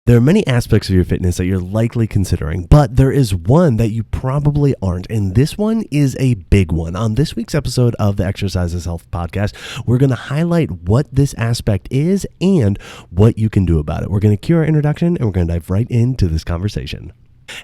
There are many aspects of your fitness that you're likely considering, but there is one that you probably aren't, and this one is a big one. On this week's episode of the Exercise is Health podcast, we're going to highlight what this aspect is and what you can do about it. We're going to cue our introduction, and we're going to dive right into this conversation.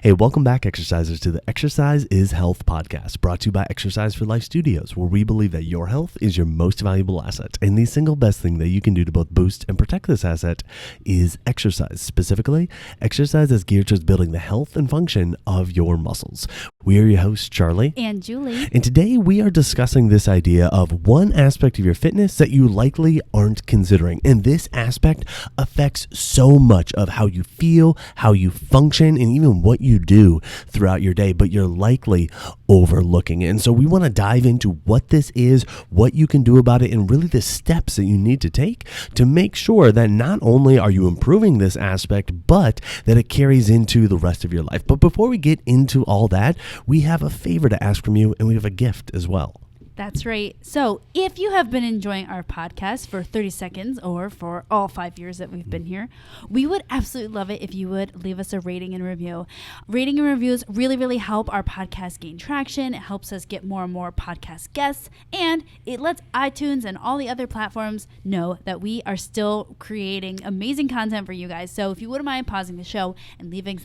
Hey, welcome back, exercisers, to the Exercise is Health podcast, brought to you by Exercise for Life Studios, where we believe that your health is your most valuable asset, and the single best thing that you can do to both boost and protect this asset is exercise. Specifically, exercise is geared towards building the health and function of your muscles. We are your hosts, Charlie and Julie, and today we are discussing this idea of one aspect of your fitness that you likely aren't considering, and this aspect affects so much of how you feel, how you function, and even what you do throughout your day, but you're likely overlooking it. And so we want to dive into what this is, what you can do about it, and really the steps that you need to take to make sure that not only are you improving this aspect, but that it carries into the rest of your life. But before we get into all that, we have a favor to ask from you, and we have a gift as well. That's right. So if you have been enjoying our podcast for 30 seconds or for all 5 years that we've been here, we would absolutely love it if you would leave us a rating and review. Rating and reviews really help our podcast gain traction. It helps us get more and more podcast guests, and it lets iTunes and all the other platforms know that we are still creating amazing content for you guys. So if you wouldn't mind pausing the show and leaving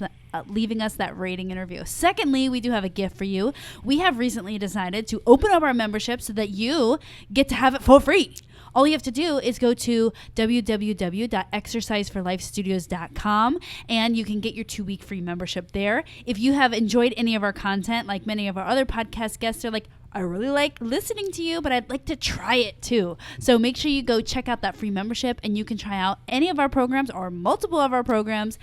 us that rating and review. Secondly, we do have a gift for you. We have recently decided to open up our membership so that you get to have it for free. All you have to do is go to www.exerciseforlifestudios.com and you can get your 2-week free membership there. If you have enjoyed any of our content, like many of our other podcast guests are like, I really like listening to you, but I'd like to try it too. So make sure you go check out that free membership and you can try out any of our programs or multiple of our programs,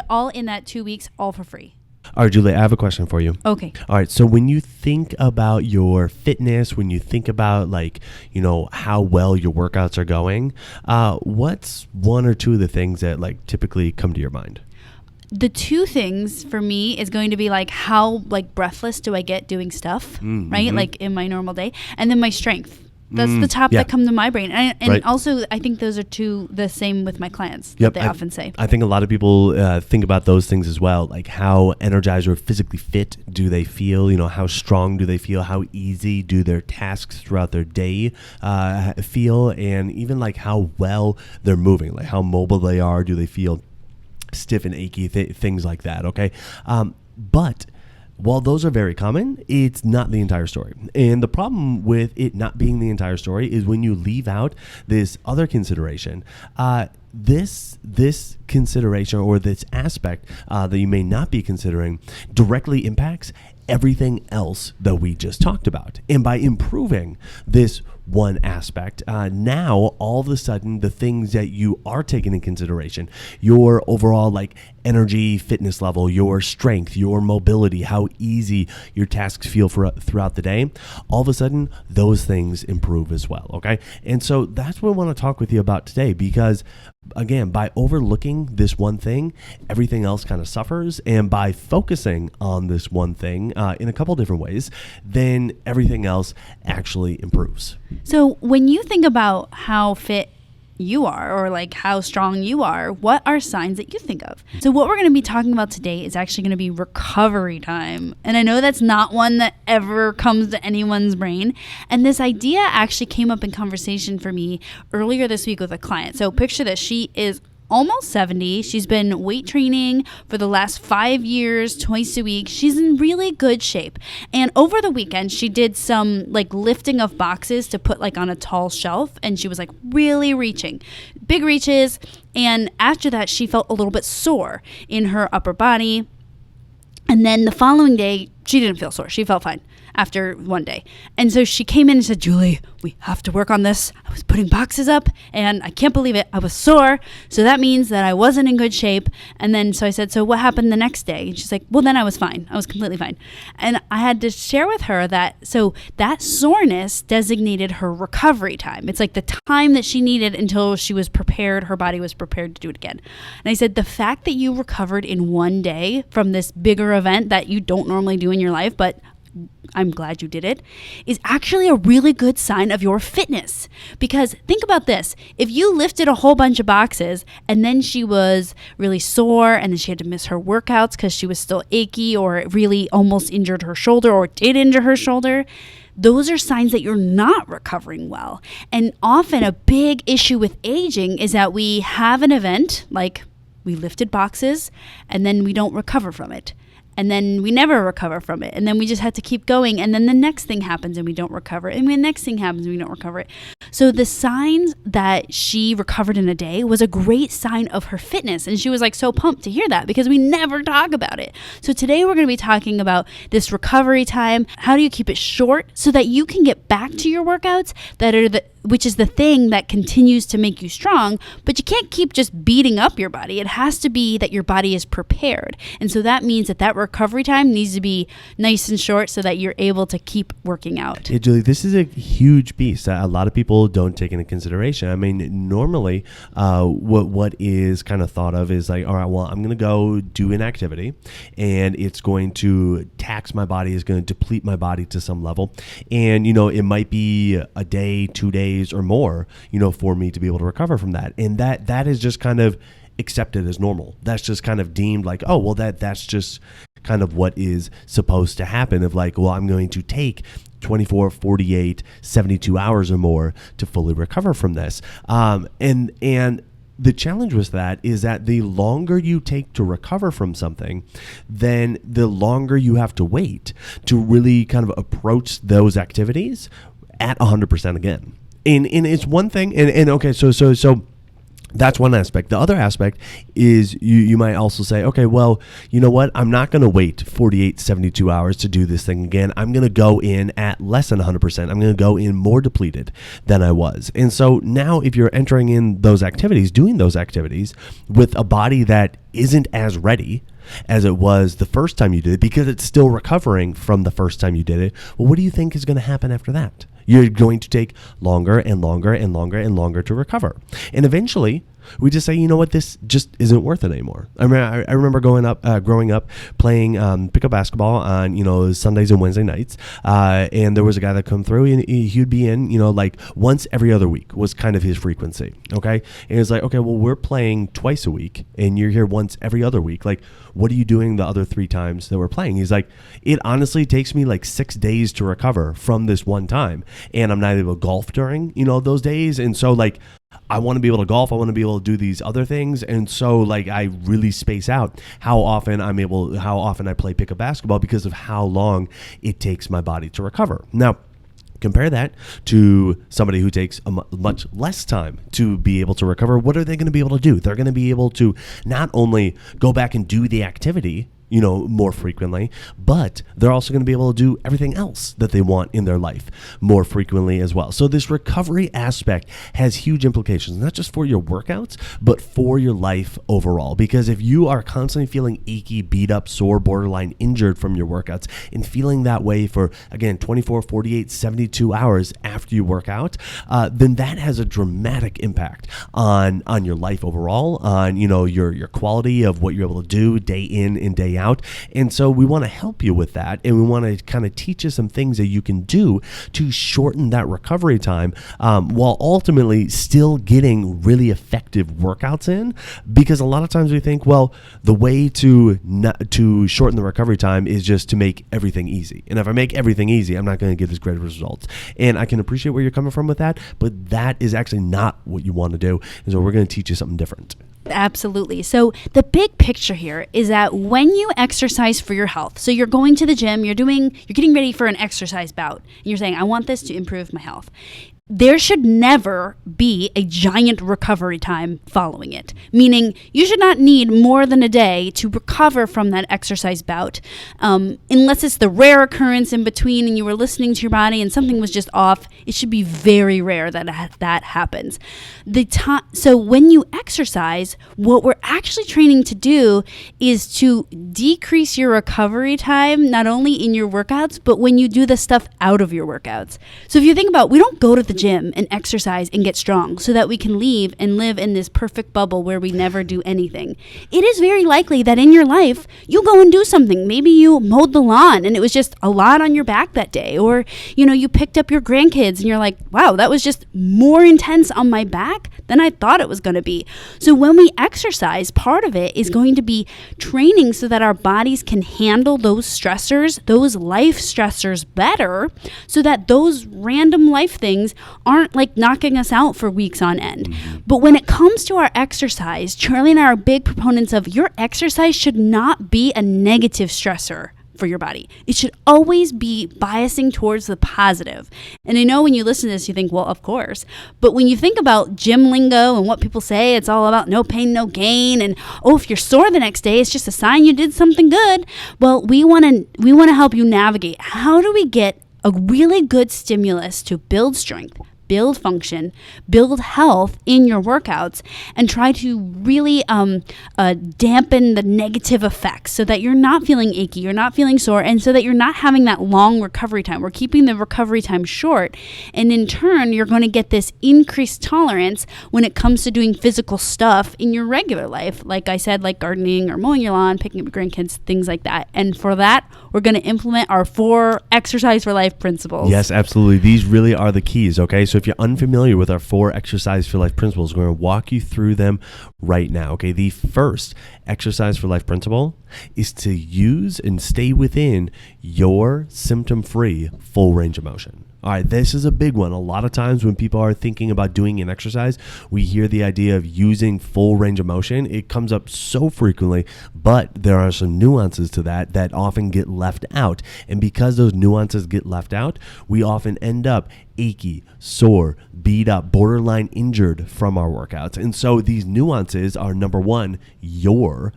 all in that 2 weeks, all for free. All right, Julie, I have a question for you. Okay. All right. So when you think about your fitness, when you think about how well your workouts are going, what's one or two of the things that typically come to your mind? The two things for me is going to be how breathless do I get doing stuff, right? Like in my normal day, and then my strength. That's the top that come to my brain. And right. Also, I think those are the same with my clients. Yep. That they often say. I think a lot of people think about those things as well, like how energized or physically fit do they feel? How strong do they feel? How easy do their tasks throughout their day feel? And even how well they're moving, like how mobile they are. Do they feel stiff and achy? Things like that, okay? But while those are very common, it's not the entire story. And the problem with it not being the entire story is when you leave out this other consideration, this consideration or this aspect that you may not be considering directly impacts everything else that we just talked about. And by improving this one aspect, now all of a sudden the things that you are taking in consideration, your overall energy, fitness level, your strength, your mobility, how easy your tasks feel throughout the day, all of a sudden those things improve as well. Okay. And so that's what I want to talk with you about today, because again, by overlooking this one thing, everything else kind of suffers. And by focusing on this one thing in a couple different ways, then everything else actually improves. So when you think about how fit you are or how strong you are, what are signs that you think of? So what we're going to be talking about today is actually going to be recovery time. And I know that's not one that ever comes to anyone's brain. And this idea actually came up in conversation for me earlier this week with a client. So picture this, she is almost 70. She's been weight training for the last 5 years, twice a week. She's in really good shape. And over the weekend, she did some lifting of boxes to put on a tall shelf. And she was really reaching, big reaches. And after that, she felt a little bit sore in her upper body. And then the following day, she didn't feel sore. She felt fine after one day. And so she came in and said, Julie, we have to work on this. I was putting boxes up and I can't believe it. I was sore. So that means that I wasn't in good shape. And then so I said, so what happened the next day? And she's like, well, then I was fine. I was completely fine. And I had to share with her that soreness designated her recovery time. It's the time that she needed until she was prepared. Her body was prepared to do it again. And I said, the fact that you recovered in one day from this bigger event that you don't normally do in your life, but I'm glad you did it, is actually a really good sign of your fitness. Because think about this. If you lifted a whole bunch of boxes and then she was really sore and then she had to miss her workouts because she was still achy or really almost injured her shoulder or did injure her shoulder, those are signs that you're not recovering well. And often a big issue with aging is that we have an event, like we lifted boxes, and then we don't recover from it. And then we never recover from it. And then we just have to keep going. And then the next thing happens and we don't recover. And the next thing happens and we don't recover it. So the signs that she recovered in a day was a great sign of her fitness. And she was like so pumped to hear that because we never talk about it. So today we're going to be talking about this recovery time. How do you keep it short so that you can get back to your workouts which is the thing that continues to make you strong, but you can't keep just beating up your body. It has to be that your body is prepared. And so that means that recovery time needs to be nice and short so that you're able to keep working out. Hey, Julie, this is a huge piece that a lot of people don't take into consideration. I mean, normally what is kind of thought of is like, all right, well, I'm going to go do an activity and it's going to tax my body, is going to deplete my body to some level. And, it might be a day, 2 days or more, for me to be able to recover from that. And that is just kind of accepted as normal. That's just kind of deemed like, oh, well, that's just kind of what is supposed to happen, of like, well, I'm going to take 24, 48, 72 hours or more to fully recover from this. And the challenge with that is that the longer you take to recover from something, then the longer you have to wait to really kind of approach those activities at 100% again. And it's one thing, and okay, so that's one aspect. The other aspect is you might also say, okay, well, you know what? I'm not going to wait 48, 72 hours to do this thing again. I'm going to go in at less than 100%. I'm going to go in more depleted than I was. And so now if you're entering in those activities, doing those activities with a body that isn't as ready as it was the first time you did it, because it's still recovering from the first time you did it, well, what do you think is going to happen after that? You're going to take longer and longer and longer and longer to recover. And eventually, we just say, you know what, this just isn't worth it anymore. I remember growing up playing pickup basketball on, Sundays and Wednesday nights. And there was a guy that come through and he'd be in, like once every other week was kind of his frequency. Okay. And it's like, okay, well, we're playing twice a week and you're here once every other week. Like, what are you doing the other 3 times that we're playing? He's like, it honestly takes me like 6 days to recover from this one time. And I'm not able to golf during, those days. And so like, I want to be able to golf. I want to be able to do these other things. And so like I really space out how often I play pickup basketball because of how long it takes my body to recover. Now, compare that to somebody who takes much less time to be able to recover. What are they going to be able to do? They're going to be able to not only go back and do the activity, more frequently, but they're also going to be able to do everything else that they want in their life more frequently as well. So this recovery aspect has huge implications, not just for your workouts, but for your life overall. Because if you are constantly feeling achy, beat up, sore, borderline injured from your workouts and feeling that way for, again, 24, 48, 72 hours after you work out, then that has a dramatic impact on your life overall, on, your quality of what you're able to do day in and day out. And so we want to help you with that. And we want to kind of teach you some things that you can do to shorten that recovery time while ultimately still getting really effective workouts in. Because a lot of times we think, well, the way to shorten the recovery time is just to make everything easy. And if I make everything easy, I'm not going to get as great results. And I can appreciate where you're coming from with that, but that is actually not what you want to do. And so we're going to teach you something different. Absolutely. So the big picture here is that when you exercise for your health, so you're going to the gym, you're getting ready for an exercise bout, and you're saying, I want this to improve my health. There should never be a giant recovery time following it, meaning you should not need more than a day to recover from that exercise bout, unless it's the rare occurrence in between and you were listening to your body and something was just off. It should be very rare that that happens. So when you exercise, what we're actually training to do is to decrease your recovery time, not only in your workouts, but when you do the stuff out of your workouts. So if you think about, we don't go to the gym and exercise and get strong so that we can leave and live in this perfect bubble where we never do anything. It is very likely that in your life, you go and do something. Maybe you mowed the lawn and it was just a lot on your back that day. Or, you picked up your grandkids and you're like, wow, that was just more intense on my back than I thought it was going to be. So when we exercise, part of it is going to be training so that our bodies can handle those stressors, those life stressors better, so that those random life things aren't like knocking us out for weeks on end. But when it comes to our exercise, Charlie and I are big proponents of your exercise should not be a negative stressor for your body. It should always be biasing towards the positive. And I know when you listen to this, you think, well, of course. But when you think about gym lingo and what people say, it's all about no pain, no gain. And, oh, if you're sore the next day, it's just a sign you did something good. Well, we want to help you navigate. How do we get a really good stimulus to build strength, build function, build health in your workouts, and try to really dampen the negative effects so that you're not feeling achy, you're not feeling sore, and so that you're not having that long recovery time. We're keeping the recovery time short, and in turn, you're going to get this increased tolerance when it comes to doing physical stuff in your regular life. Like I said, like gardening or mowing your lawn, picking up your grandkids, things like that. And for that, we're going to implement our 4 exercise for life principles. Yes, absolutely. These really are the keys, okay? So if you're unfamiliar with our 4 exercise for life principles, we're going to walk you through them right now, okay? The first exercise for life principle is to use and stay within your symptom-free full range of motion. All right, this is a big one. A lot of times when people are thinking about doing an exercise, we hear the idea of using full range of motion. It comes up so frequently, but there are some nuances to that often get left out. And because those nuances get left out, we often end up achy, sore, beat up, borderline injured from our workouts. And so these nuances are, number one,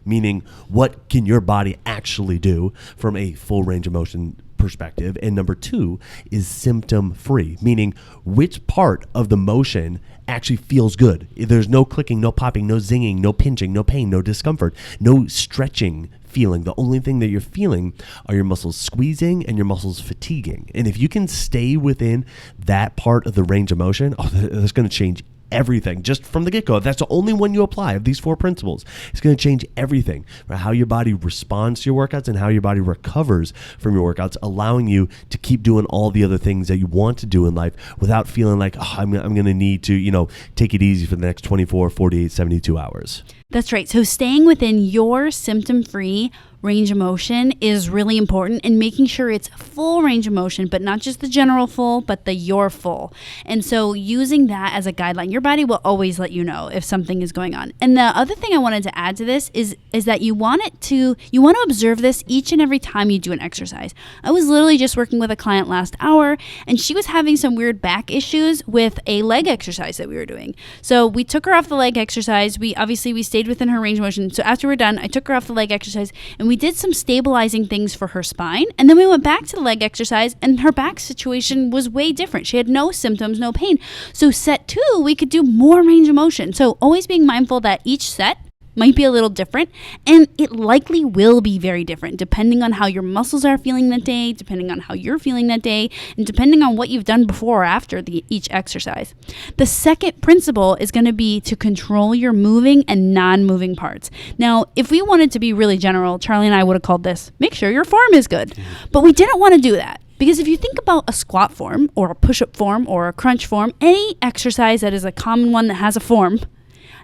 meaning what can your body actually do from a full range of motion perspective, and number 2 is symptom free, meaning which part of the motion actually feels good. There's no clicking, no popping, no zinging, no pinching, no pain, no discomfort, no stretching feeling. The only thing that you're feeling are your muscles squeezing and your muscles fatiguing. And if you can stay within that part of the range of motion, that's going to change everything just from the get-go. That's the only one you apply of these 4 principles. It's going to change everything, right? How your body responds to your workouts and how your body recovers from your workouts, allowing you to keep doing all the other things that you want to do in life without feeling like, I'm going to need to, take it easy for the next 24, 48, 72 hours. That's right. So staying within your symptom-free range of motion is really important, and making sure it's full range of motion, but not just the general full, but the your full. And so using that as a guideline, your body will always let you know if something is going on. And the other thing I wanted to add to this is that you want to observe this each and every time you do an exercise. I was literally just working with a client last hour, and she was having some weird back issues with a leg exercise that we were doing. So we took her off the leg exercise. We stayed within her range of motion. So after we're done, I took her off the leg exercise, and we did some stabilizing things for her spine. And then we went back to the leg exercise, and her back situation was way different. She had no symptoms, no pain. So set 2, we could do more range of motion. So always being mindful that each set might be a little different, and it likely will be very different depending on how your muscles are feeling that day, depending on how you're feeling that day, and depending on what you've done before or after each exercise. The second principle is going to be to control your moving and non-moving parts. Now, if we wanted to be really general, Charlie and I would have called this, make sure your form is good. But we didn't want to do that. Because if you think about a squat form or a push-up form or a crunch form, any exercise that is a common one that has a form,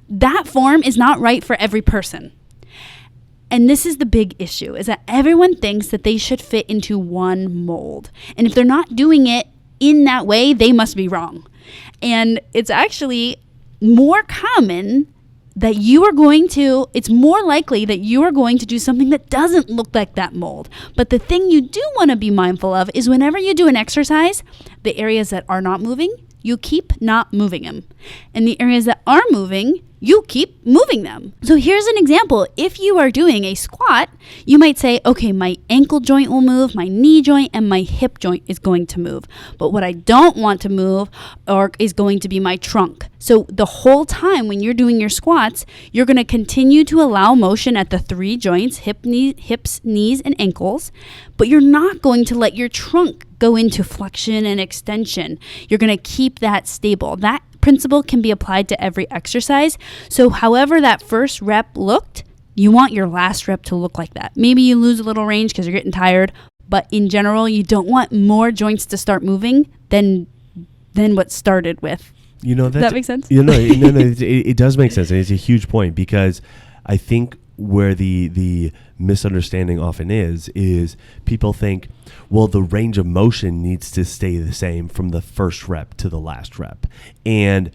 that form is not right for every person. And this is the big issue, is that everyone thinks that they should fit into one mold. And if they're not doing it in that way, they must be wrong. And it's actually more common that it's more likely that you are going to do something that doesn't look like that mold. But the thing you do want to be mindful of is whenever you do an exercise, the areas that are not moving, you keep not moving them. And the areas that are moving, you keep moving them. So here's an example. If you are doing a squat, you might say, okay, my ankle joint will move, my knee joint, and my hip joint is going to move. But what I don't want to move is going to be my trunk. So the whole time when you're doing your squats, you're going to continue to allow motion at the 3 joints, hips, knees, and ankles, but you're not going to let your trunk go into flexion and extension. You're going to keep that stable. That principle can be applied to every exercise. So however that first rep looked, you want your last rep to look like that. Maybe you lose a little range because you're getting tired, but in general, you don't want more joints to start moving than what started with. Does that make sense? It does make sense. And it's a huge point, because I think where the misunderstanding often is people think, well, the range of motion needs to stay the same from the first rep to the last rep. And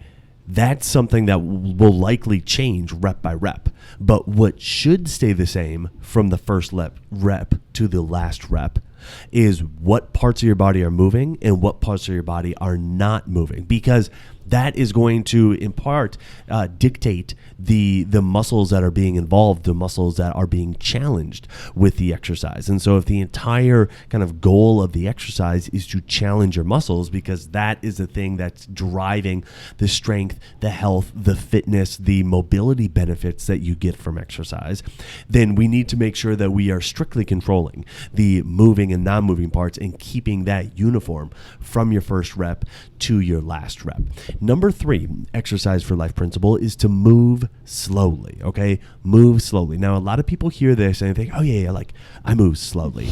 that's something that will likely change rep by rep. But what should stay the same from the first rep to the last rep is what parts of your body are moving and what parts of your body are not moving, because that is going to, in part, dictate the muscles that are being involved, the muscles that are being challenged with the exercise. And so if the entire kind of goal of the exercise is to challenge your muscles, because that is the thing that's driving the strength, the health, the fitness, the mobility benefits that you get from exercise, then we need to make sure that we are strictly controlling the moving and non-moving parts and keeping that uniform from your first rep to your last rep. Number 3, exercise for life principle is to move slowly, okay? Move slowly. Now, a lot of people hear this and think, oh, yeah, like I move slowly.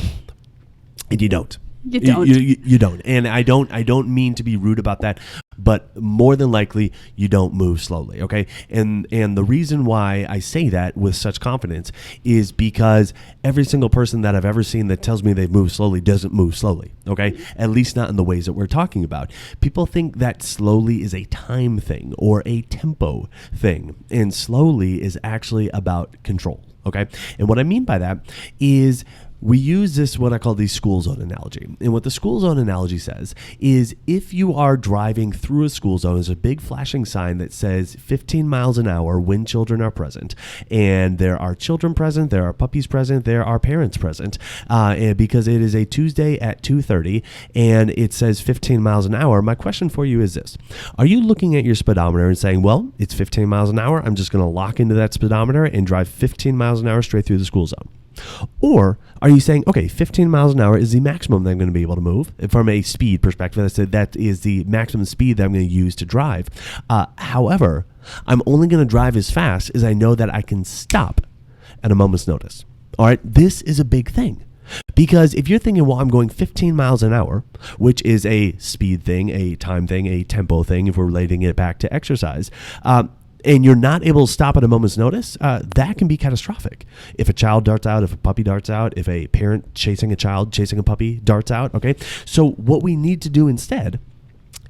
And you don't. You don't. You don't. And I don't mean to be rude about that, but more than likely you don't move slowly, okay? And the reason why I say that with such confidence is because every single person that I've ever seen that tells me they move slowly doesn't move slowly, okay? At least not in the ways that we're talking about. People think that slowly is a time thing or a tempo thing, and slowly is actually about control, okay? And what I mean by that is we use this, what I call the school zone analogy. And what the school zone analogy says is if you are driving through a school zone, there's a big flashing sign that says 15 miles an hour when children are present. And there are children present, there are puppies present, there are parents present. And because it is a Tuesday at 2:30 and it says 15 miles an hour, my question for you is this. Are you looking at your speedometer and saying, well, it's 15 miles an hour, I'm just going to lock into that speedometer and drive 15 miles an hour straight through the school zone? Or are you saying, okay, 15 miles an hour is the maximum that I'm going to be able to move from a speed perspective? I said that is the maximum speed that I'm going to use to drive. However, I'm only going to drive as fast as I know that I can stop at a moment's notice. All right, this is a big thing. Because if you're thinking, well, I'm going 15 miles an hour, which is a speed thing, a time thing, a tempo thing, if we're relating it back to exercise, and you're not able to stop at a moment's notice, that can be catastrophic. If a child darts out, if a puppy darts out, if a parent chasing a child, chasing a puppy darts out, okay? So what we need to do instead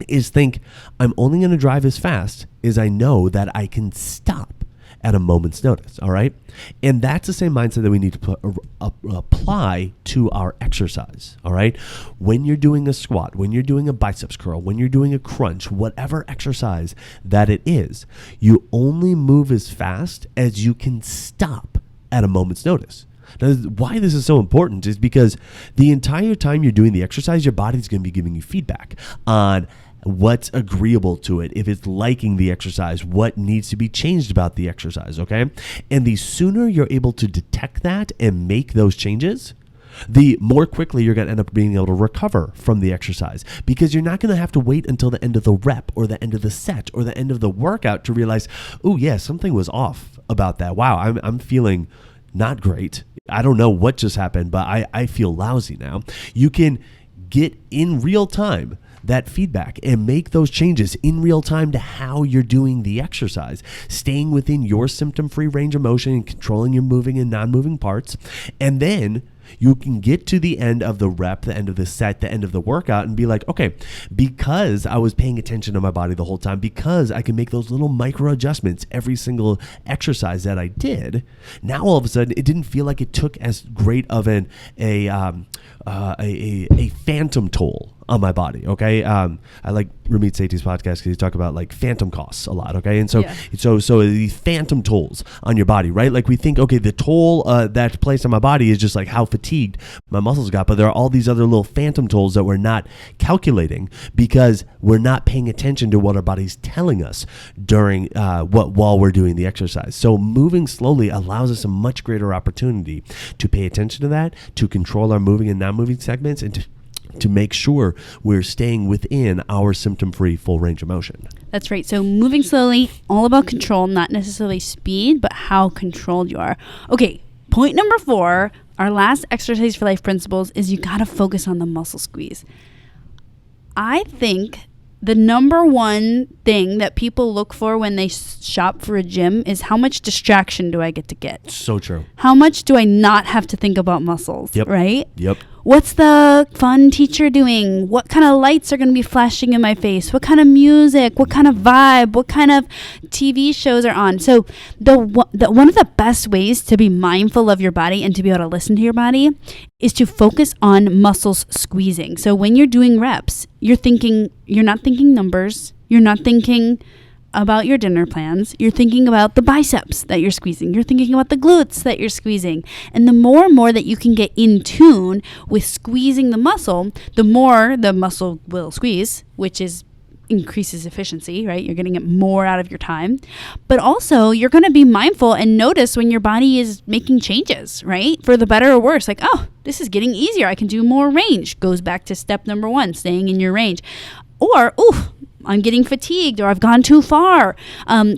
is think, I'm only going to drive as fast as I know that I can stop at a moment's notice, all right? And that's the same mindset that we need to apply to our exercise, all right? When you're doing a squat, when you're doing a biceps curl, when you're doing a crunch, whatever exercise that it is, you only move as fast as you can stop at a moment's notice. Now, why this is so important is because the entire time you're doing the exercise, your body's going to be giving you feedback on what's agreeable to it, if it's liking the exercise, what needs to be changed about the exercise, okay? And the sooner you're able to detect that and make those changes, the more quickly you're going to end up being able to recover from the exercise, because you're not going to have to wait until the end of the rep or the end of the set or the end of the workout to realize, oh yeah, something was off about that. Wow, I'm feeling not great. I don't know what just happened, but I feel lousy now. You can get in real time that feedback and make those changes in real time to how you're doing the exercise, staying within your symptom-free range of motion and controlling your moving and non-moving parts. And then you can get to the end of the rep, the end of the set, the end of the workout, and be like, okay, because I was paying attention to my body the whole time, because I can make those little micro adjustments every single exercise that I did, now all of a sudden it didn't feel like it took as great of a phantom toll on my body. Okay, I like Ramit Sethi's podcast because he talk about like phantom costs a lot. Okay. And so, Yeah. so these phantom tolls on your body, right? Like we think, okay, the toll that's placed on my body is just like how fatigued my muscles got. But there are all these other little phantom tolls that we're not calculating because we're not paying attention to what our body's telling us during while we're doing the exercise. So moving slowly allows us a much greater opportunity to pay attention to that, to control our moving and non-moving segments, and to make sure we're staying within our symptom-free full range of motion. That's right. So moving slowly, all about control, not necessarily speed, but how controlled you are. Okay, point number 4, our last exercise for life principles is you got to focus on the muscle squeeze. I think the number one thing that people look for when they shop for a gym is how much distraction do I get to get? So true. How much do I not have to think about muscles, Yep. right? Yep. What's the fun teacher doing? What kind of lights are going to be flashing in my face? What kind of music? What kind of vibe? What kind of TV shows are on? So one of the best ways to be mindful of your body and to be able to listen to your body is to focus on muscles squeezing. So when you're doing reps, you're not thinking numbers. You're not thinking about your dinner plans. You're thinking about the biceps that you're squeezing. You're thinking about the glutes that you're squeezing. And the more and more that you can get in tune with squeezing the muscle, the more the muscle will squeeze, which increases efficiency, right? You're getting it more out of your time. But also you're going to be mindful and notice when your body is making changes, right? For the better or worse, like, oh, this is getting easier. I can do more range. Goes back to step number 1, staying in your range. Or, ooh, I'm getting fatigued, or I've gone too far.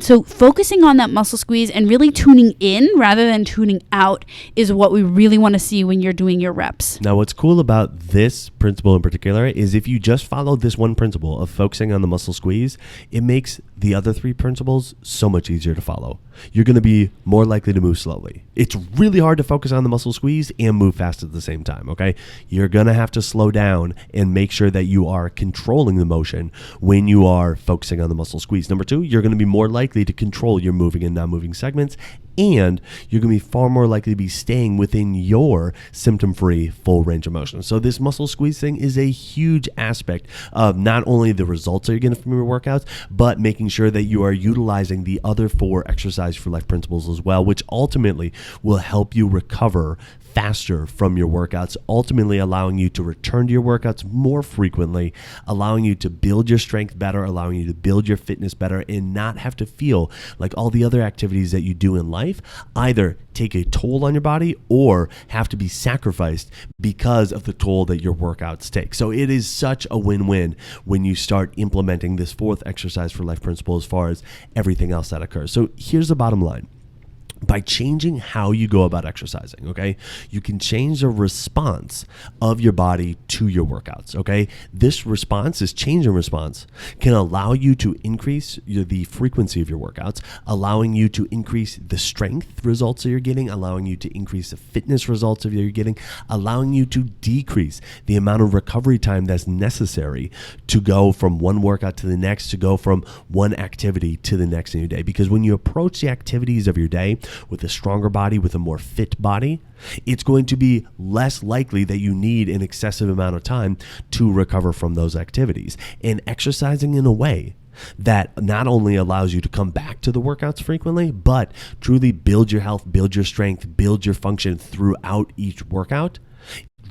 So focusing on that muscle squeeze and really tuning in rather than tuning out is what we really want to see when you're doing your reps. Now, what's cool about this principle in particular is if you just follow this one principle of focusing on the muscle squeeze, it makes the other 3 principles so much easier to follow. You're going to be more likely to move slowly. It's really hard to focus on the muscle squeeze and move fast at the same time, okay? You're going to have to slow down and make sure that you are controlling the motion when you are focusing on the muscle squeeze. Number 2, you're going to be more likely to control your moving and non-moving segments, and you're going to be far more likely to be staying within your symptom-free full range of motion. So this muscle squeeze thing is a huge aspect of not only the results that you're getting from your workouts, but making sure that you are utilizing the other 4 exercise for life principles as well, which ultimately will help you recover faster from your workouts, ultimately allowing you to return to your workouts more frequently, allowing you to build your strength better, allowing you to build your fitness better, and not have to feel like all the other activities that you do in life either take a toll on your body or have to be sacrificed because of the toll that your workouts take. So it is such a win-win when you start implementing this 4th exercise for life principle as far as everything else that occurs. So here's the bottom line. By changing how you go about exercising, okay, you can change the response of your body to your workouts, okay? This change in response, can allow you to increase the frequency of your workouts, allowing you to increase the strength results that you're getting, allowing you to increase the fitness results that you're getting, allowing you to decrease the amount of recovery time that's necessary to go from one workout to the next, to go from one activity to the next in your day. Because when you approach the activities of your day with a stronger body, with a more fit body, it's going to be less likely that you need an excessive amount of time to recover from those activities. And exercising in a way that not only allows you to come back to the workouts frequently, but truly build your health, build your strength, build your function throughout each workout,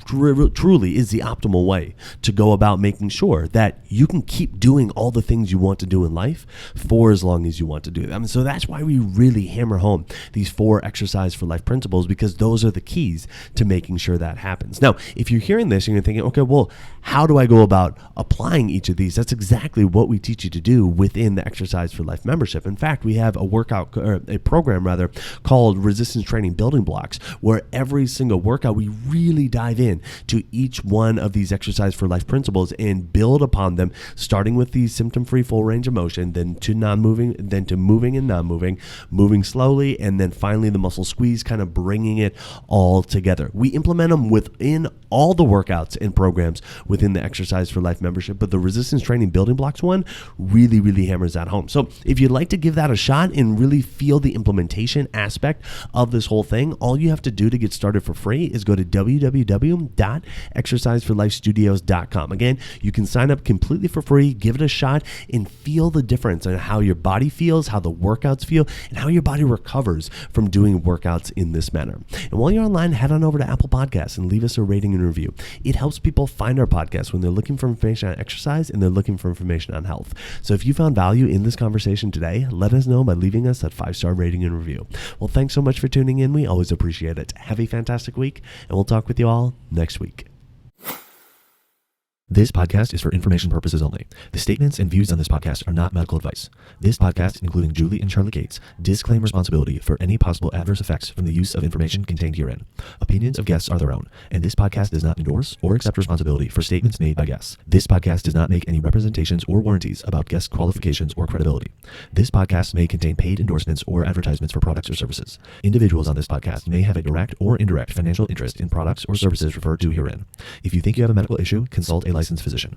truly is the optimal way to go about making sure that you can keep doing all the things you want to do in life for as long as you want to do them. So that's why we really hammer home these 4 exercise for life principles, because those are the keys to making sure that happens. Now, if you're hearing this and you're thinking, okay, well, how do I go about applying each of these? That's exactly what we teach you to do within the Exercise for Life membership. In fact, we have a program called Resistance Training Building Blocks, where every single workout we really dive in to each one of these Exercise for Life principles and build upon them, starting with the symptom-free full range of motion, then to non-moving, then to moving and non-moving, moving slowly, and then finally the muscle squeeze, kind of bringing it all together. We implement them within all the workouts and programs within the Exercise for Life membership, but the Resistance Training Building Blocks one really, really hammers that home. So if you'd like to give that a shot and really feel the implementation aspect of this whole thing, all you have to do to get started for free is go to www www.exerciseforlifestudios.com. Again, you can sign up completely for free, give it a shot, and feel the difference in how your body feels, how the workouts feel, and how your body recovers from doing workouts in this manner. And while you're online, head on over to Apple Podcasts and leave us a rating and review. It helps people find our podcast when they're looking for information on exercise and they're looking for information on health. So if you found value in this conversation today, let us know by leaving us that 5-star rating and review. Well, thanks so much for tuning in. We always appreciate it. Have a fantastic week, and we'll talk with you all next week. This podcast is for information purposes only. The statements and views on this podcast are not medical advice. This podcast, including Julie and Charlie Gates, disclaim responsibility for any possible adverse effects from the use of information contained herein. Opinions of guests are their own, and this podcast does not endorse or accept responsibility for statements made by guests. This podcast does not make any representations or warranties about guest qualifications or credibility. This podcast may contain paid endorsements or advertisements for products or services. Individuals on this podcast may have a direct or indirect financial interest in products or services referred to herein. If you think you have a medical issue, consult a licensed physician.